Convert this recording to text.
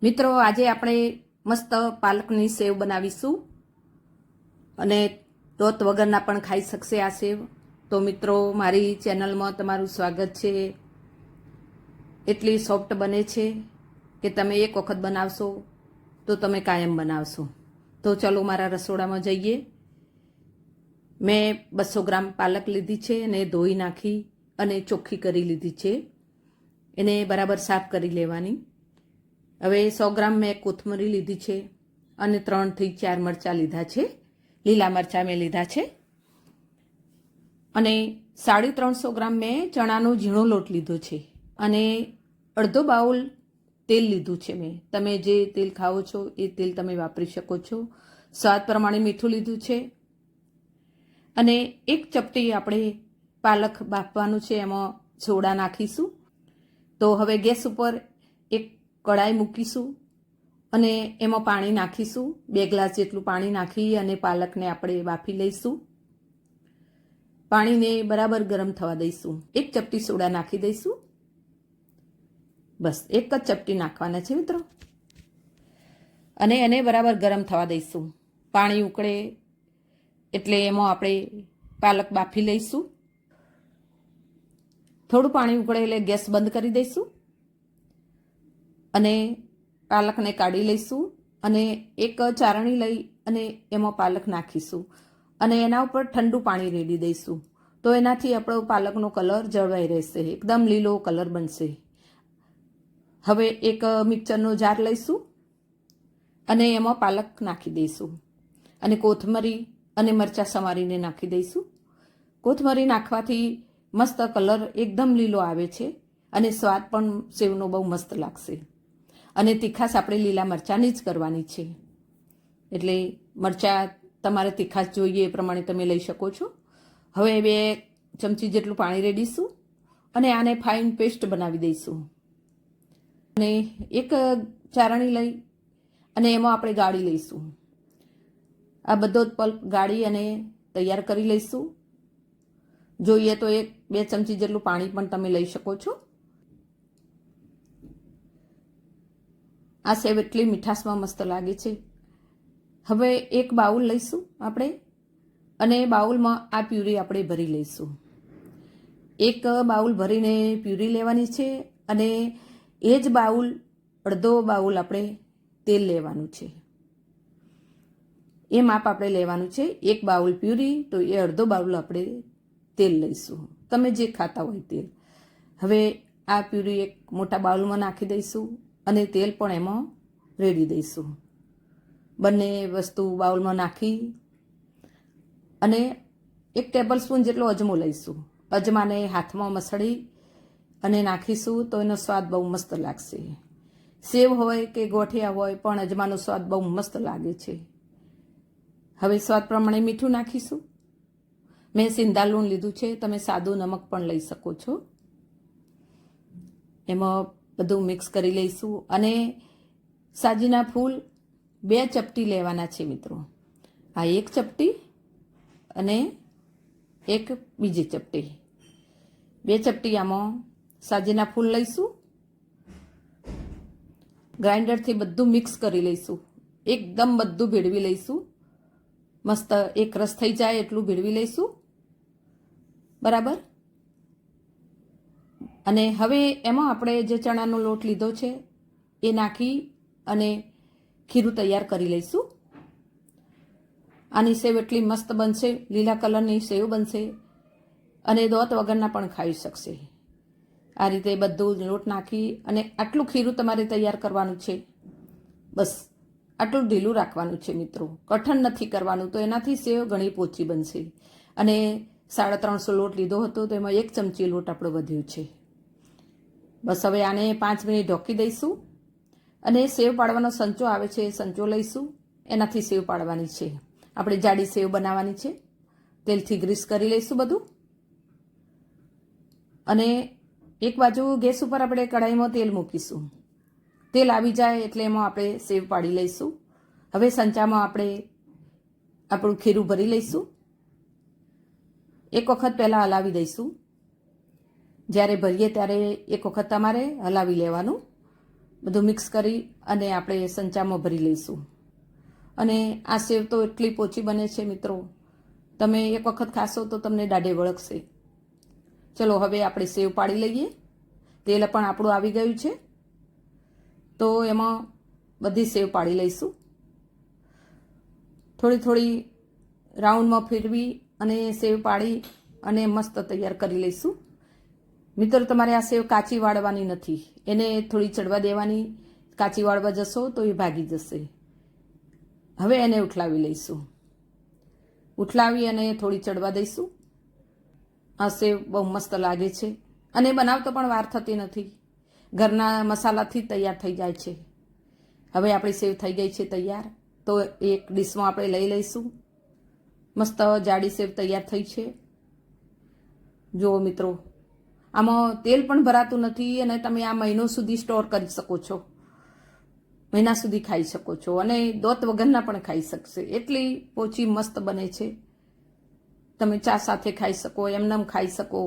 મિત્રો આજે આપણે મસ્ત પાલકની સેવ બનાવીશું અને દોત વગરના પણ ખાઈ શકશે આ સેવ. તો મિત્રો મારી ચેનલમાં તમારું સ્વાગત છે. એટલી સોફ્ટ બને છે કે તમે એક વખત બનાવશો તો તમે કાયમ બનાવશો. તો ચલો મારા રસોડામાં જઈએ. મેં 200 ગ્રામ પાલક લીધી છે અને ધોઈ નાખી અને ચોખ્ખી કરી લીધી છે. એને બરાબર સાફ કરી લેવાની. હવે 100 ગ્રામ મેં કોથમરી લીધી છે અને 3 થી 4 મરચાં લીધા છે. લીલા મરચાં મેં લીધા છે અને 350 ગ્રામ મેં ચણાનો ઝીણો લોટ લીધો છે અને અડધો બાઉલ તેલ લીધું છે મેં. તમે જે તેલ ખાઓ છો એ તેલ તમે વાપરી શકો છો. સ્વાદ પ્રમાણે મીઠું લીધું છે અને 1 ચપટી આપણે પાલક બાફવાનું છે, એમાં સોડા નાખીશું. તો હવે ગેસ ઉપર એક કઢાઈ મૂકીશું અને એમાં પાણી નાખીશું. 2 ગ્લાસ જેટલું પાણી નાખી અને પાલકને આપણે બાફી લઈશું. પાણીને બરાબર ગરમ થવા દઈશું. 1 ચપટી સોડા નાખી દઈશું. બસ 1 જ ચપટી નાખવાના છે મિત્રો અને એને બરાબર ગરમ થવા દઈશું. પાણી ઉકળે એટલે એમાં આપણે પાલક બાફી લઈશું. થોડું પાણી ઉકળે એટલે ગેસ બંધ કરી દઈશું અને પાલકને કાઢી લઈશું અને એક ચારણી લઈ અને એમાં પાલક નાખીશું અને એના ઉપર ઠંડુ પાણી રેડી દઈશું. તો એનાથી આપણો પાલકનો કલર જળવાઈ રહેશે, એકદમ લીલો કલર બનશે. હવે એક મિક્સરનો જાર લઈશું અને એમાં પાલક નાખી દઈશું અને કોથમરી અને મરચાં સમારીને નાખી દઈશું. કોથમરી નાખવાથી મસ્ત કલર એકદમ લીલો આવે છે અને સ્વાદ પણ સેવનો બહુ મસ્ત લાગશે. અને તીખાશ આપણે લીલા મરચાંની જ કરવાની છે, એટલે મરચાં તમારે તીખાશ જોઈએ એ પ્રમાણે તમે લઈ શકો છો. હવે 2 ચમચી જેટલું પાણી રેડીશું અને આને ફાઇન પેસ્ટ બનાવી દઈશું અને એક ચારણી લઈ અને એમાં આપણે ગાળી લઈશું. આ બધો જ પલ્પ ગાળી અને તૈયાર કરી લઈશું. જોઈએ તો 1-2 ચમચી જેટલું પાણી પણ તમે લઈ શકો છો. આ સેવ એટલી મીઠાશમાં મસ્ત લાગે છે. હવે એક બાઉલ લઈશું આપણે અને બાઉલમાં આ પ્યુરી આપણે ભરી લઈશું. એક બાઉલ ભરીને પ્યુરી લેવાની છે અને એ જ બાઉલ અડધો બાઉલ આપણે તેલ લેવાનું છે. એ માપ આપણે લેવાનું છે. 1 બાઉલ પ્યુરી તો એ અડધો બાઉલ આપણે તેલ લઈશું, તમે જે ખાતા હોય તેલ. હવે આ પ્યુરી એક મોટા બાઉલમાં નાખી દઈશું અને તેલ પણ એમાં રેડી દઈશું. બંને વસ્તુ બાઉલમાં નાખી અને 1 ટેબલ સ્પૂન જેટલો અજમો લઈશું. અજમાને હાથમાં મસળી અને નાખીશું તો એનો સ્વાદ બહુ મસ્ત લાગશે. સેવ હોય કે ગોઠિયા હોય પણ અજમાનો સ્વાદ બહુ મસ્ત લાગે છે. હવે સ્વાદ પ્રમાણે મીઠું નાખીશું. મેં સિંધા લૂણ લીધું છે, તમે સાદું નમક પણ લઈ શકો છો. એમાં બધું મિક્સ કરી લઈશું અને સાજીના ફૂલ 2 ચપટી લેવાના છે મિત્રો. આ 1 ચપટી અને એક બીજી ચપટી, 2 ચપટી આમાં સાજીના ફૂલ લઈશું. ગ્રાઇન્ડરથી બધું મિક્સ કરી લઈશું, એકદમ બધું ભેળવી લઈશું. મસ્ત એક રસ થઈ જાય એટલું ભેળવી લઈશું બરાબર. અને હવે એમાં આપણે જે ચણાનો લોટ લીધો છે એ નાખી અને ખીરું તૈયાર કરી લઈશું. આની સેવ એટલી મસ્ત બનશે, લીલા કલરની સેવ બનશે અને દોત વગરના પણ ખાઈ શકશે. આ રીતે બધું લોટ નાખી અને આટલું ખીરું તમારે તૈયાર કરવાનું છે. બસ આટલું ઢીલું રાખવાનું છે મિત્રો, કઠણ નથી કરવાનું, તો એનાથી સેવ ઘણી પોચી બનશે. અને 350 લોટ લીધો હતો તો એમાં 1 ચમચી લોટ આપણો વધ્યો છે. બસ હવે આને 5 મિનિટ ઢોકી દઈશું અને સેવ પાડવાનો સંચો આવે છે, એ સંચો લઈશું, એનાથી સેવ પાડવાની છે. આપણે જાડી સેવ બનાવવાની છે. તેલથી ગ્રીસ કરી લઈશું બધું અને એક બાજુ ગેસ ઉપર આપણે કઢાઈમાં તેલ મૂકીશું. તેલ આવી જાય એટલે એમાં આપણે સેવ પાડી લઈશું. હવે સંચામાં આપણે આપણું ખીરું ભરી લઈશું. એક વખત પહેલાં હલાવી દઈશું. જ્યારે ભરીએ ત્યારે એક વખત તમારે હલાવી લેવાનું બધું મિક્સ કરી અને આપણે સંચામાં ભરી લઈશું. અને આ સેવ તો એટલી પોચી બને છે મિત્રો, તમે એક વખત ખાશો તો તમને દાઢે વળગશે. ચલો હવે આપણે સેવ પાડી લઈએ. તેલ પણ આપણું આવી ગયું છે, તો એમાં બધી સેવ પાડી લઈશું. થોડી થોડી રાઉન્ડમાં ફેરવી અને સેવ પાડી અને મસ્ત તૈયાર કરી લઈશું. મિત્રો તમારે આ સેવ કાચી વાળવાની નથી, એને થોડી ચડવા દેવાની. કાચી વાળવા જશો તો એ ભાગી જશે. હવે એને ઉઠલાવી લઈશું. ઉઠલાવી અને થોડી ચડવા દઈશું. આ સેવ બહુ મસ્ત લાગે છે અને બનાવતો પણ વાર થતી નથી, ઘરના મસાલાથી તૈયાર થઈ જાય છે. હવે આપણી સેવ થઈ ગઈ છે તૈયાર, તો એક ડીશમાં આપણે લઈ લઈશું. મસ્ત જાડી સેવ તૈયાર થઈ છે. જુઓ મિત્રો, આમાં તેલ પણ ભરાતું નથી અને તમે આ મહિનો સુધી સ્ટોર કરી શકો છો, મહિના સુધી ખાઈ શકો છો અને દોત વગરના પણ ખાઈ શકશે. એટલી પોચી મસ્ત બને છે. તમે ચા સાથે ખાઈ શકો, એમનેમ ખાઈ શકો,